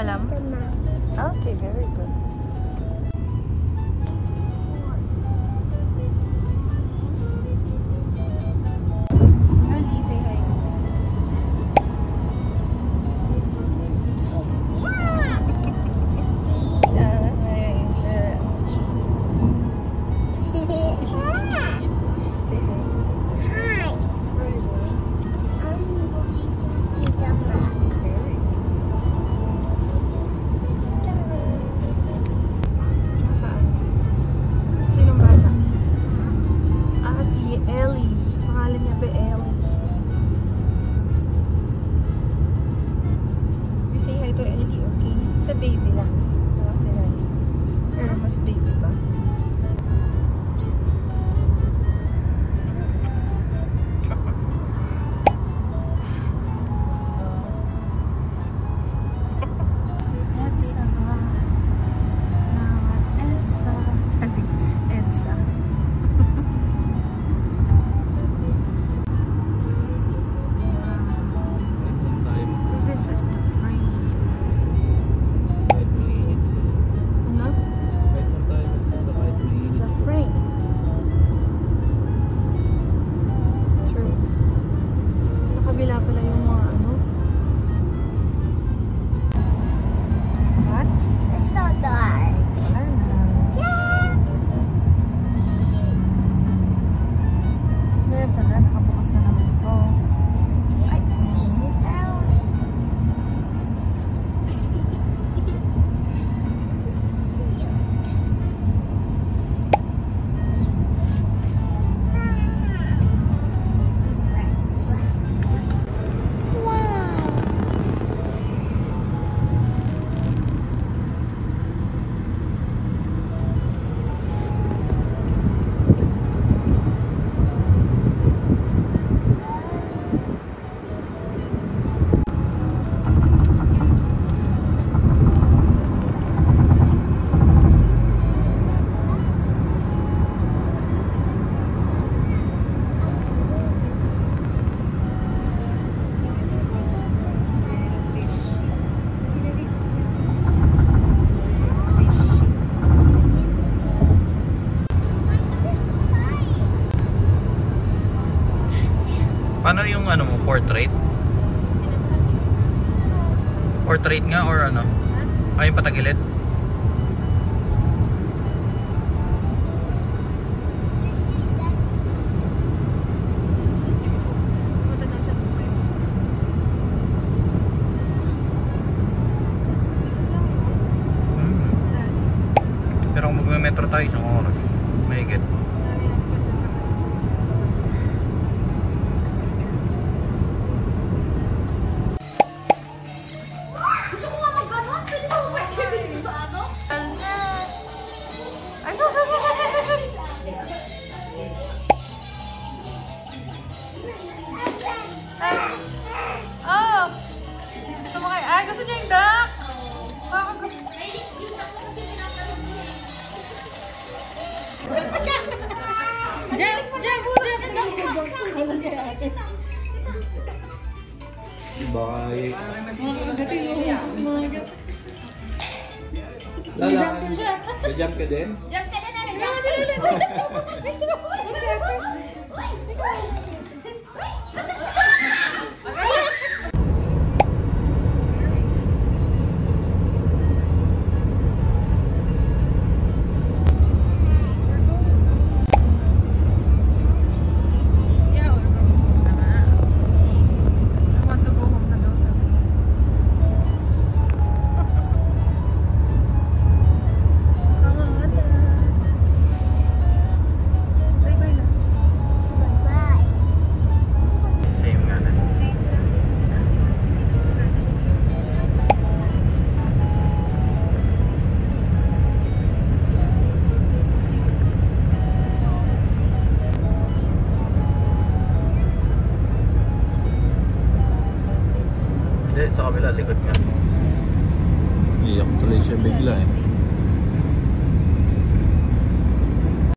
alam? Okay, very good. Baby lang. Pero mas baby pa. Edsa. Nawat Edsa. Edsa. This is the frame. Kabila pala yung mga ano. What? It's so dark. Ano? Yeah! Hindi pala, nakabukas na naman ito. Ay, sinit. Paano yung ano mo, portrait? Portrait nga or ano? Ay, yung patagilid? Pero kung mag-metro tayo, isang oras. Mahigit. Gusto niya yung duck? Jump ka din? Jump ka din! Sa kabila, likod nga. Iyak tuloy siya bigla eh.